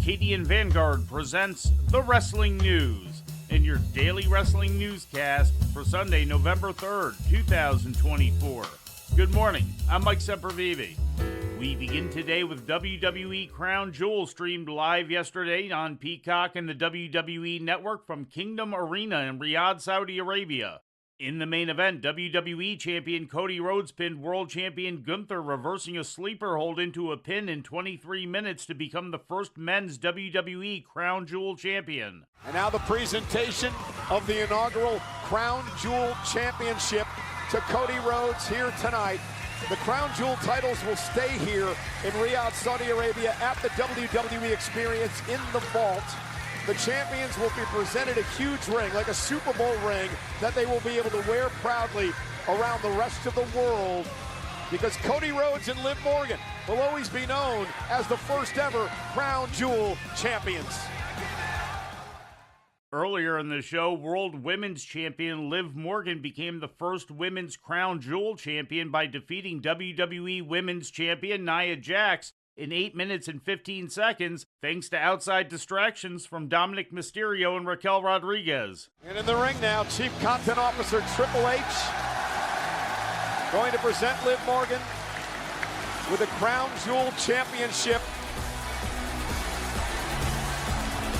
Arcadian Vanguard presents The Wrestling News in your daily wrestling newscast for Sunday, November 3rd, 2024. Good morning, I'm Mike Sempervive. We begin today with WWE Crown Jewel streamed live yesterday on Peacock and the WWE Network from Kingdom Arena in Riyadh, Saudi Arabia. In the main event, WWE Champion Cody Rhodes pinned World Champion Gunther, reversing a sleeper hold into a pin in 23 minutes to become the first men's WWE Crown Jewel Champion. And now the presentation of the inaugural Crown Jewel Championship to Cody Rhodes here tonight. The Crown Jewel titles will stay here in Riyadh, Saudi Arabia at the WWE Experience in the vault. The champions will be presented a huge ring, like a Super Bowl ring, that they will be able to wear proudly around the rest of the world, because Cody Rhodes and Liv Morgan will always be known as the first ever Crown Jewel champions. Earlier in the show, World Women's Champion Liv Morgan became the first Women's Crown Jewel Champion by defeating WWE Women's Champion Nia Jax in 8 minutes and 15 seconds, thanks to outside distractions from Dominic Mysterio and Raquel Rodriguez. And in the ring now, Chief Content Officer Triple H going to present Liv Morgan with the Crown Jewel Championship.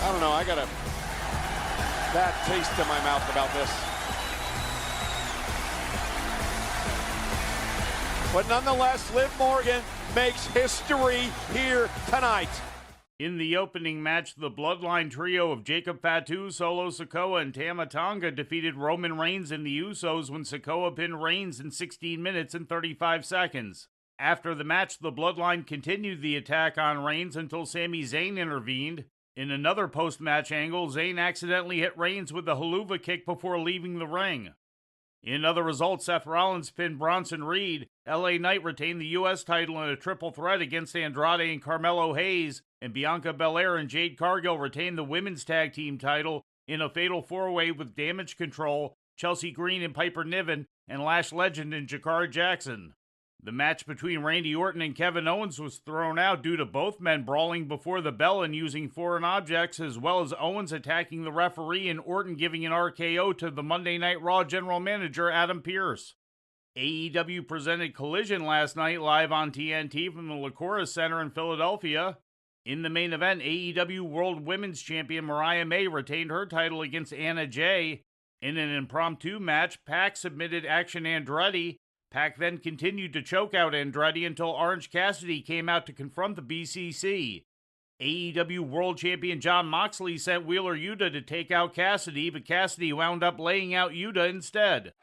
I don't know, I got a bad taste in my mouth about this. But nonetheless, Liv Morgan makes history here tonight. In the opening match, the Bloodline trio of Jacob Fatu, Solo Sikoa, and Tama Tonga defeated Roman Reigns and the Usos when Sikoa pinned Reigns in 16 minutes and 35 seconds. After the match, the Bloodline continued the attack on Reigns until Sami Zayn intervened. In another post-match angle, Zayn accidentally hit Reigns with a haluva kick before leaving the ring. In other results, Seth Rollins pinned Bronson Reed, LA Knight retained the U.S. title in a triple threat against Andrade and Carmelo Hayes, and Bianca Belair and Jade Cargill retained the women's tag team title in a fatal four-way with Damage Control, Chelsea Green and Piper Niven, and Lash Legend and Jakar Jackson. The match between Randy Orton and Kevin Owens was thrown out due to both men brawling before the bell and using foreign objects, as well as Owens attacking the referee and Orton giving an RKO to the Monday Night Raw general manager Adam Pearce. AEW presented Collision last night live on TNT from the Liacouras Center in Philadelphia. In the main event, AEW World Women's Champion Mariah May retained her title against Anna Jay. In an impromptu match, PAC submitted Action Andretti. PAC then continued to choke out Andretti until Orange Cassidy came out to confront the BCC. AEW World Champion Jon Moxley sent Wheeler Yuta to take out Cassidy, but Cassidy wound up laying out Yuta instead.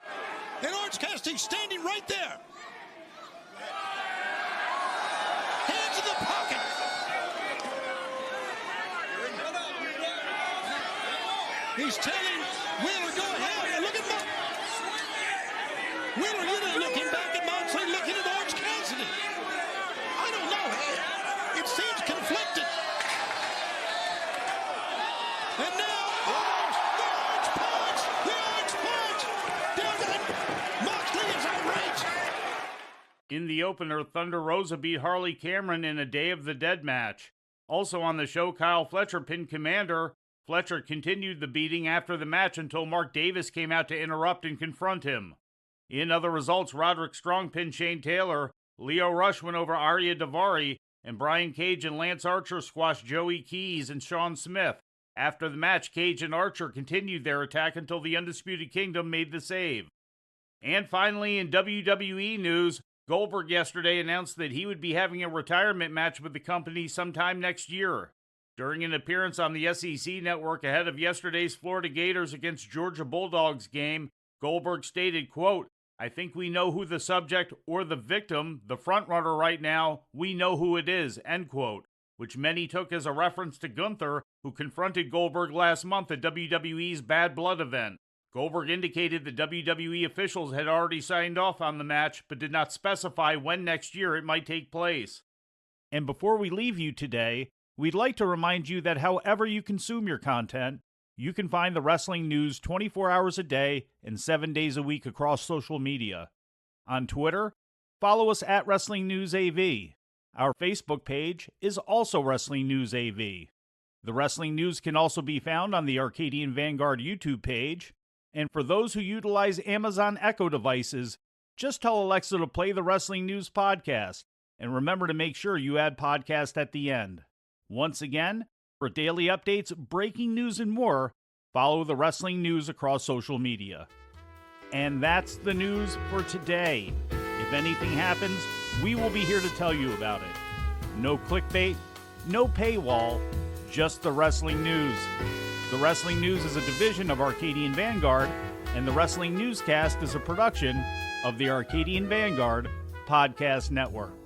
And Orange Cassidy standing right there. Hands in the pocket. He's telling Wheeler, go ahead. And look at Moxley. Wheeler Yuta looking back at Moxley, looking at Orange Cassidy. I don't know. It seems conflicted. And now, the Orange Punch. Moxley is outraged. In the opener, Thunder Rosa beat Harley Cameron in a Day of the Dead match. Also on the show, Kyle Fletcher pinned Commander. Fletcher continued the beating after the match until Mark Davis came out to interrupt and confront him. In other results, Roderick Strong pinned Shane Taylor, Leo Rush went over Arya Daivari, and Brian Cage and Lance Archer squashed Joey Keys and Sean Smith. After the match, Cage and Archer continued their attack until the Undisputed Kingdom made the save. And finally, in WWE news, Goldberg yesterday announced that he would be having a retirement match with the company sometime next year. During an appearance on the SEC network ahead of yesterday's Florida Gators against Georgia Bulldogs game, Goldberg stated, quote, "I think we know who the subject or the victim, the frontrunner right now, we know who it is," end quote, which many took as a reference to Gunther, who confronted Goldberg last month at WWE's Bad Blood event. Goldberg indicated that WWE officials had already signed off on the match, but did not specify when next year it might take place. And before we leave you today, we'd like to remind you that however you consume your content, you can find the wrestling news 24 hours a day and 7 days a week across social media. On Twitter, follow us at Wrestling News AV. Our Facebook page is also Wrestling News AV. The wrestling news can also be found on the Arcadian Vanguard YouTube page. And for those who utilize Amazon Echo devices, just tell Alexa to play the Wrestling News Podcast. And remember to make sure you add podcast at the end. Once again, for daily updates, breaking news, and more, follow the wrestling news across social media. And that's the news for today. If anything happens, we will be here to tell you about it. No clickbait, no paywall, just the wrestling news. The Wrestling News is a division of Arcadian Vanguard, and the Wrestling Newscast is a production of the Arcadian Vanguard Podcast Network.